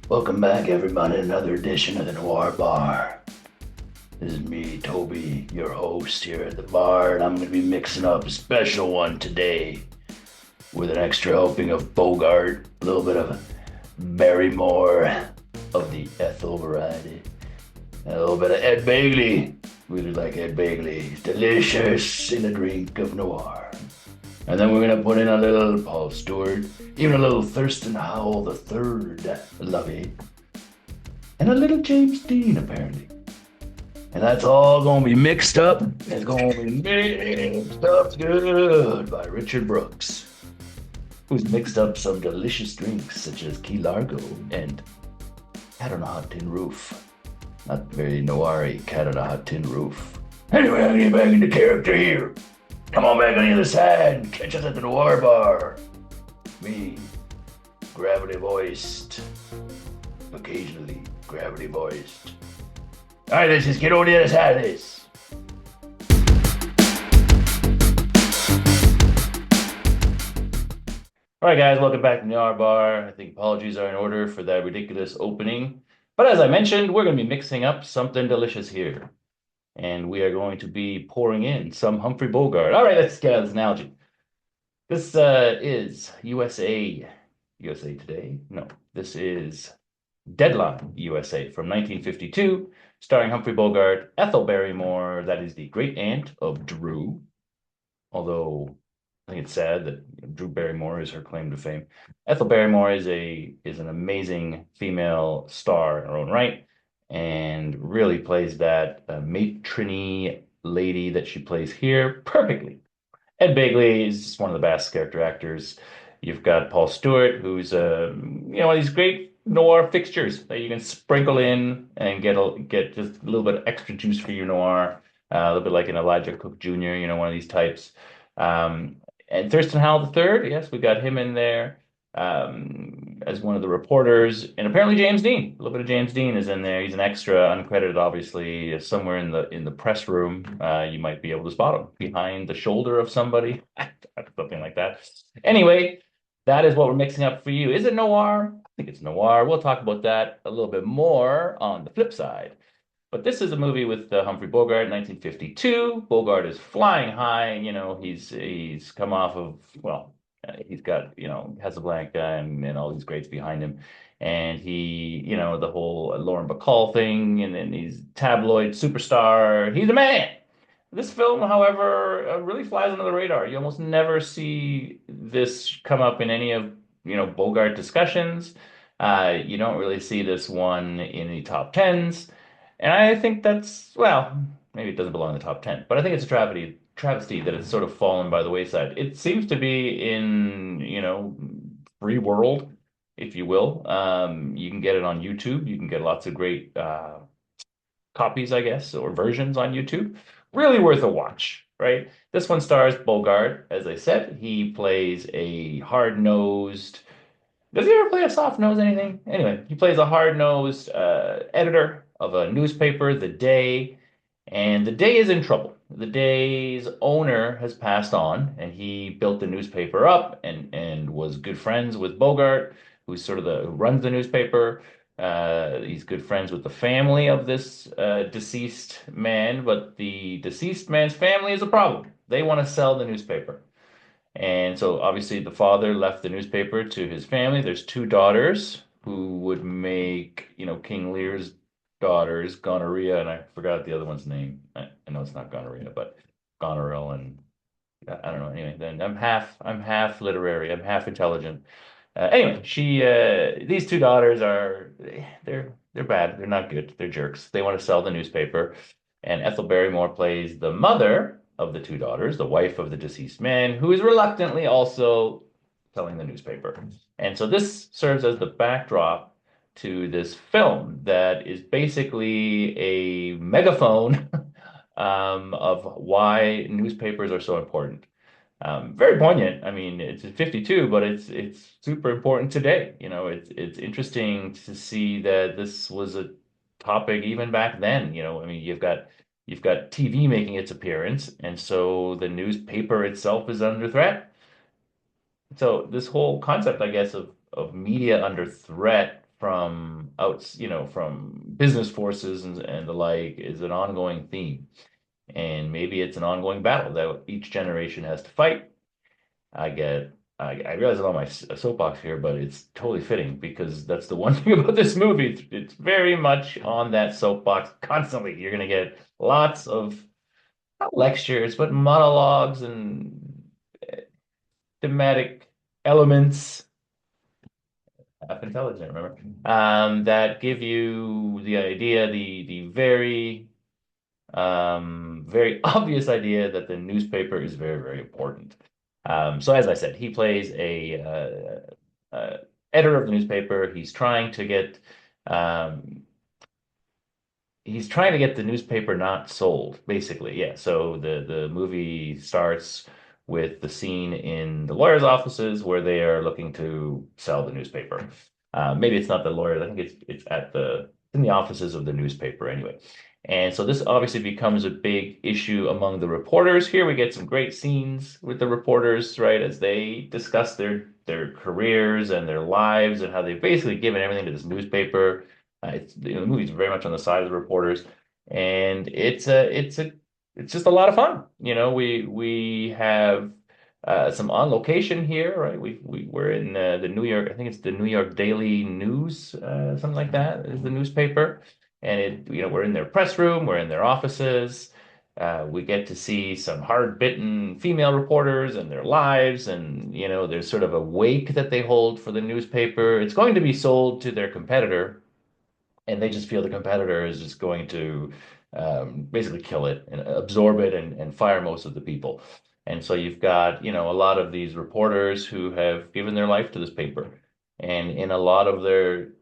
Welcome back, everybody, to another edition of the Noir Bar. This is me, Toby, your host here at the bar, and I'm going to be mixing up a special one today with an extra helping of Bogart, a little bit of Barrymore of the Ethel variety, and a little bit of Ed Begley. Really like Ed Begley. Delicious in a drink of noir. And then we're going to put in a little Paul Stewart, even a little Thurston Howell the Third, lovey, and a little James Dean, apparently. And that's all going to be mixed up. It's going to be mixed up good by Richard Brooks, who's mixed up some delicious drinks such as Key Largo and Cat on a Hot Tin Roof. Not very noiry Cat on a Hot Tin Roof. Anyway, I'm getting back into character here. Come on back on the other side. Catch us at the Noir Bar. Me, gravity voiced. Occasionally gravity voiced. All right, let's just get over the other side of this. All right, guys, welcome back to the R Bar. I think apologies are in order for that ridiculous opening. But as I mentioned, we're going to be mixing up something delicious here. And we are going to be pouring in some Humphrey Bogart. All right, let's get out of this analogy. This is USA Today. No, this is Deadline USA from 1952, starring Humphrey Bogart, Ethel Barrymore, that is the great aunt of Drew, although I think it's sad that Drew Barrymore is her claim to fame. Ethel Barrymore is an amazing female star in her own right, and really plays that matronly lady that she plays here perfectly. Ed Begley is just one of the best character actors. You've got Paul Stewart, who's one of these great noir fixtures that you can sprinkle in and get just a little bit of extra juice for your noir, a little bit like an Elijah Cook Jr., one of these types. Um, and Thurston Howell the Third, yes, we got him in there as one of the reporters, and apparently James Dean. A little bit of James Dean is in there. He's an extra, uncredited, obviously, somewhere in the press room. You might be able to spot him behind the shoulder of somebody, something like that. Anyway, that is what we're mixing up for you. Is it noir? I think it's noir. We'll talk about that a little bit more on the flip side. But this is a movie with Humphrey Bogart, 1952. Bogart is flying high. He's come off of, he's got, Casablanca and all these greats behind him. And the whole Lauren Bacall thing, and then he's tabloid superstar. He's a man. This film, however, really flies under the radar. You almost never see this come up in any of, Bogart discussions. You don't really see this one in the top tens. And I think that's, well, maybe it doesn't belong in the top 10, but I think it's a travesty that it's sort of fallen by the wayside. It seems to be in, free world, if you will. You can get it on YouTube. You can get lots of great copies, I guess, or versions on YouTube. Really worth a watch, right? This one stars Bogart, as I said. He plays a hard-nosed, does he ever play a soft nose anything? Anyway, he plays a hard-nosed editor of a newspaper, The Day, and The Day is in trouble. The Day's owner has passed on, and he built the newspaper up and was good friends with Bogart, who's sort of who runs the newspaper. He's good friends with the family of this deceased man, but the deceased man's family is a problem. They want to sell the newspaper. And so obviously the father left the newspaper to his family. There's two daughters who would make, King Lear's daughters, Gonorrhea, and I forgot the other one's name. I know it's not Gonorrhea, but Goneril, and I don't know. Anyway, then I'm half literary, I'm half intelligent. Anyway, these two daughters they're bad. They're not good. They're jerks. They want to sell the newspaper. And Ethel Barrymore plays the mother of the two daughters, the wife of the deceased man, who is reluctantly also selling the newspaper. And so this serves as the backdrop to this film that is basically a megaphone of why newspapers are so important. Very poignant. I mean, it's 52, but it's super important today. It's interesting to see that this was a topic even back then. I mean, you've got TV making its appearance, and so the newspaper itself is under threat. So this whole concept, I guess, of media under threat from from business forces and the like is an ongoing theme. And maybe it's an ongoing battle that each generation has to fight. I get, I realize I'm on my soapbox here, but it's totally fitting because that's the one thing about this movie. It's very much on that soapbox constantly. You're going to get lots of not lectures, but monologues and thematic elements, half intelligent, remember, that give you the idea, the very obvious idea that the newspaper is very, very important. So as I said, he plays a editor of the newspaper. Um, he's trying to get the newspaper not sold, basically. Yeah. So the movie starts with the scene in the lawyer's offices where they are looking to sell the newspaper. Maybe it's not the lawyers. I think it's at the in the offices of the newspaper anyway. And so this obviously becomes a big issue among the reporters. Here we get some great scenes with the reporters, right, as they discuss their careers and their lives and how they've basically given everything to this newspaper. The movie's very much on the side of the reporters, and it's just a lot of fun. We have some on location here, right? We're in the New York. I think it's the New York Daily News, something like that is the newspaper, and we're in their press room, we're in their offices. We get to see some hard-bitten female reporters and their lives, and there's sort of a wake that they hold for the newspaper. It's going to be sold to their competitor and they just feel the competitor is just going to basically kill it and absorb it and fire most of the people. And so you've got, a lot of these reporters who have given their life to this paper. And in a lot of their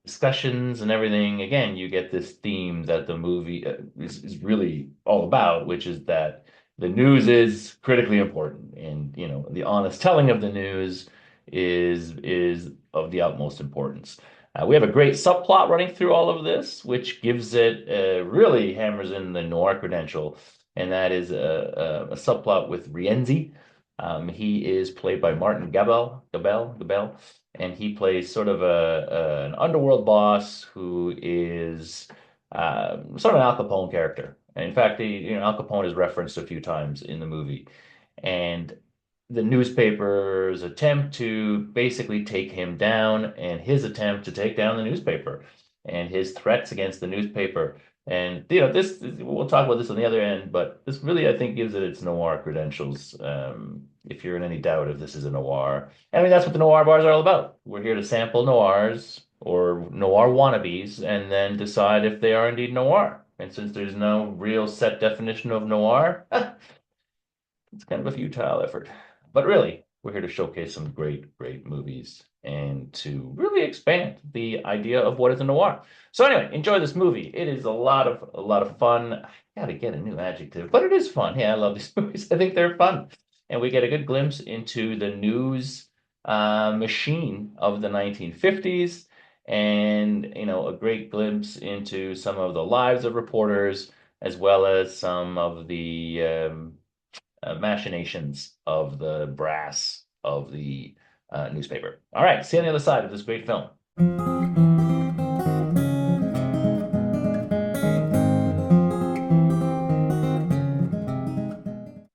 discussions and everything, again, you get this theme that the movie is really all about, which is that the news is critically important. And, the honest telling of the news is of the utmost importance. We have a great subplot running through all of this, which gives it really hammers in the noir credential, and that is a subplot with Rienzi. He is played by Martin Gabel, and he plays sort of an underworld boss who is sort of an Al Capone character. And in fact, Al Capone is referenced a few times in the movie, and the newspaper's attempt to basically take him down and his attempt to take down the newspaper and his threats against the newspaper. And this we'll talk about this on the other end, but this really I think gives it its noir credentials. If you're in any doubt if this is a noir, I mean that's what the noir bars are all about. We're here to sample noirs or noir wannabes and then decide if they are indeed noir. And since there's no real set definition of noir, it's kind of a futile effort. But really, we're here to showcase some great, great movies and to really expand the idea of what is a noir. So anyway, enjoy this movie. It is a lot of fun. I gotta get a new adjective, but it is fun. Yeah, I love these movies. I think they're fun. And we get a good glimpse into the news machine of the 1950s and a great glimpse into some of the lives of reporters as well as some of the machinations of the brass of the newspaper. All right, see you on the other side of this great film.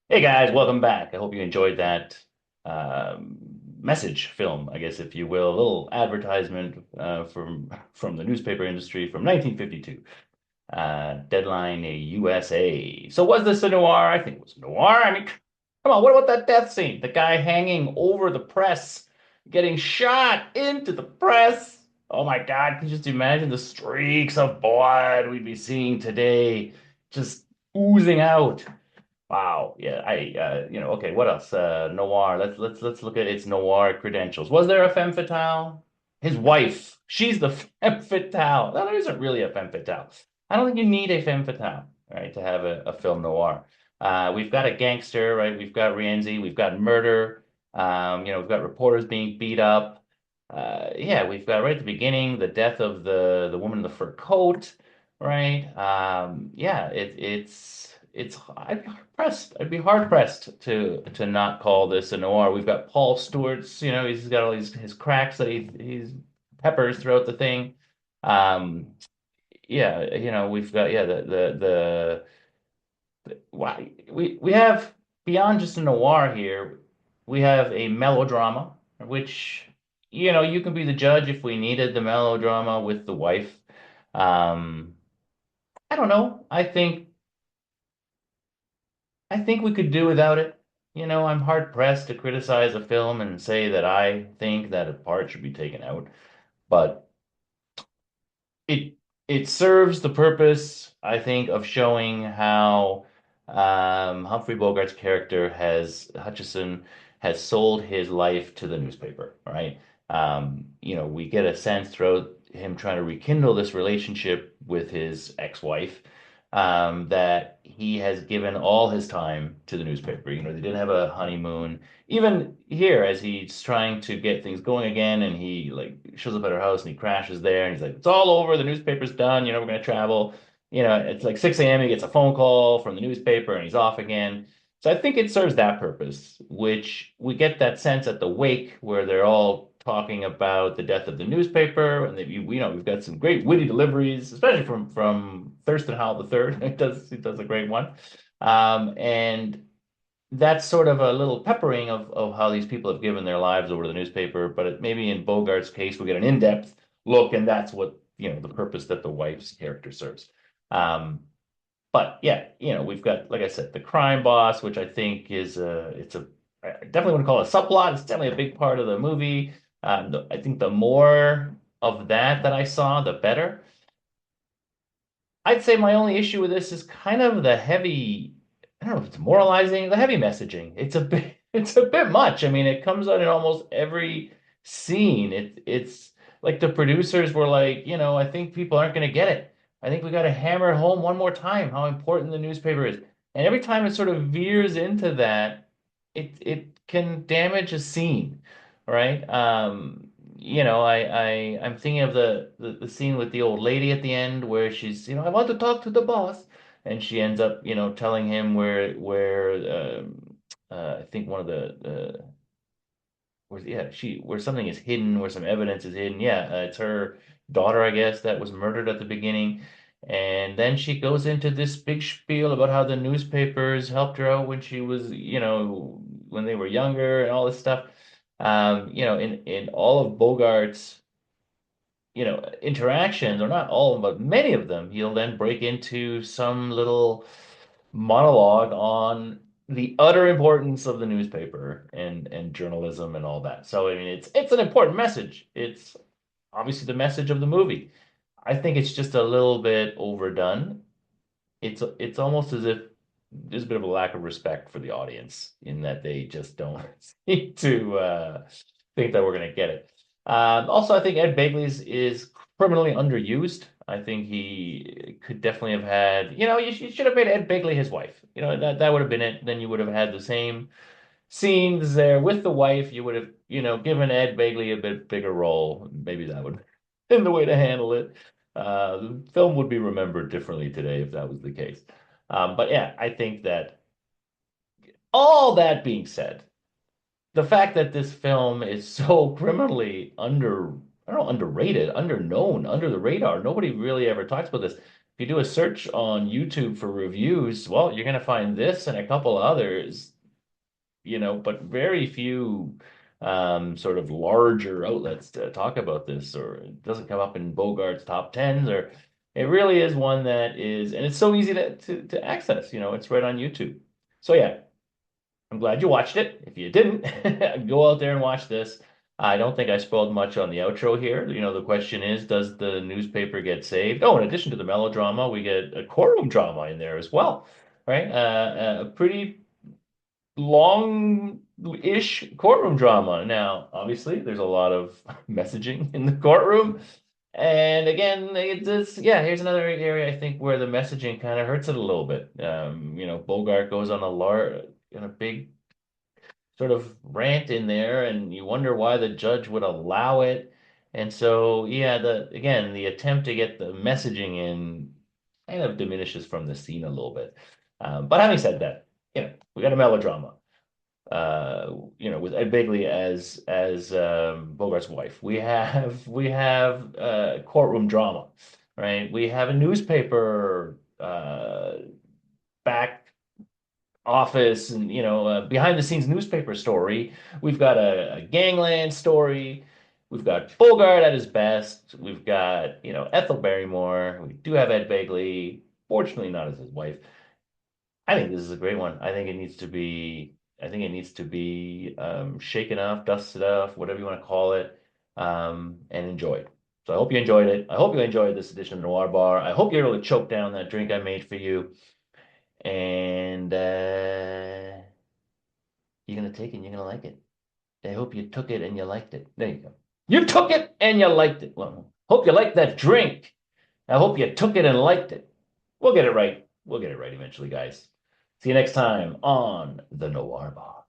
Hey guys, welcome back. I hope you enjoyed that um, message film, I guess, if you will, a little advertisement from the newspaper industry from 1952. Deadline USA. So was this a noir? I think it was noir. I mean, come on, what about that death scene? The guy hanging over the press, getting shot into the press. Oh my God, can you just imagine the streaks of blood we'd be seeing today just oozing out? Wow. Yeah, okay, what else? Noir. Let's look at its noir credentials. Was there a femme fatale? His wife. She's the femme fatale. No, there isn't really a femme fatale. I don't think you need a femme fatale, right, to have a film noir. We've got a gangster, right? We've got Rienzi, we've got murder, we've got reporters being beat up. Yeah, we've got right at the beginning the death of the woman in the fur coat, right? Yeah, it's I'd be hard pressed to not call this a noir. We've got Paul Stewart's, he's got all his cracks that he's peppers throughout the thing. Um, yeah, we've got yeah why we have beyond just a noir here, we have a melodrama, which you can be the judge if we needed the melodrama with the wife. Um, I don't know. I think we could do without it. I'm hard pressed to criticize a film and say that I think that a part should be taken out, but it it serves the purpose, I think, of showing how Humphrey Bogart's character has Hutchison has sold his life to the newspaper, right? We get a sense throughout him trying to rekindle this relationship with his ex-wife, that he has given all his time to the newspaper. They didn't have a honeymoon. Even here, as he's trying to get things going again, and he like shows up at her house and he crashes there, and he's like, "It's all over. The newspaper's done. We're gonna travel." It's like 6 a.m. He gets a phone call from the newspaper, and he's off again. So I think it serves that purpose, which we get that sense at the wake where they're all talking about the death of the newspaper, and we've got some great witty deliveries, especially from Thurston Howell III. He does a great one, and that's sort of a little peppering of how these people have given their lives over the newspaper. But maybe in Bogart's case, we get an in-depth look, and that's what, the purpose that the wife's character serves. Um, but yeah, we've got, like I said, the crime boss, which I think I definitely want to call it a subplot. It's definitely a big part of the movie. I think the more of that I saw, the better. I'd say my only issue with this is kind of the heavy, I don't know if it's moralizing, the heavy messaging. It's a bit much. I mean, it comes out in almost every scene. It's like the producers were like, I think people aren't going to get it. I think we got to hammer it home one more time how important the newspaper is. And every time it sort of veers into that, it can damage a scene, right? I'm thinking of the scene with the old lady at the end where she's, I want to talk to the boss, and she ends up, telling him where I think one of the where something is hidden, where some evidence is hidden. Yeah, it's her daughter, I guess, that was murdered at the beginning. And then she goes into this big spiel about how the newspapers helped her out when she was, when they were younger and all this stuff. In all of Bogart's, interactions, or not all of them, but many of them, he'll then break into some little monologue on the utter importance of the newspaper and journalism and all that. So I mean, it's an important message. It's obviously the message of the movie. I think it's just a little bit overdone. It's almost as if there's a bit of a lack of respect for the audience in that they just don't seem to think that we're going to get it. Also, I think Ed Begley's is criminally underused. I think he could definitely have had, you should have made Ed Begley his wife. That would have been it. Then you would have had the same scenes there with the wife. You would have, given Ed Begley a bit bigger role. Maybe that would have been the way to handle it. The film would be remembered differently today if that was the case. But yeah, I think that all that being said, the fact that this film is so criminally I don't know, underrated, underknown, under the radar, nobody really ever talks about this. If you do a search on YouTube for reviews, well, you're going to find this and a couple others, but very few sort of larger outlets to talk about this, or it doesn't come up in Bogart's top tens, or it really is one that is, and it's so easy to access, it's right on YouTube. So yeah, I'm glad you watched it. If you didn't, go out there and watch this. I don't think I spoiled much on the outro here. The question is, does the newspaper get saved? Oh, in addition to the melodrama, we get a courtroom drama in there as well, right? A pretty long-ish courtroom drama. Now, obviously, there's a lot of messaging in the courtroom. And again, yeah, here's another area I think where the messaging kind of hurts it a little bit. Bogart goes on a big sort of rant in there, and you wonder why the judge would allow it. And so, yeah, the attempt to get the messaging in kind of diminishes from the scene a little bit. But having said that, we got a melodrama. with Ed Begley as Bogart's wife. We have courtroom drama, right? We have a newspaper back office and behind the scenes newspaper story. We've got a gangland story. We've got Bogart at his best. We've got Ethel Barrymore. We do have Ed Begley. Fortunately, not as his wife. I think this is a great one. I think it needs to be shaken up, dusted off, whatever you want to call it, and enjoyed. So I hope you enjoyed it. I hope you enjoyed this edition of Noir Bar. I hope you're able to choke down that drink I made for you. And you're gonna take it and you're gonna like it. I hope you took it and you liked it. There you go. You took it and you liked it. Well, hope you liked that drink. I hope you took it and liked it. We'll get it right. We'll get it right eventually, guys. See you next time on the Noir Bar.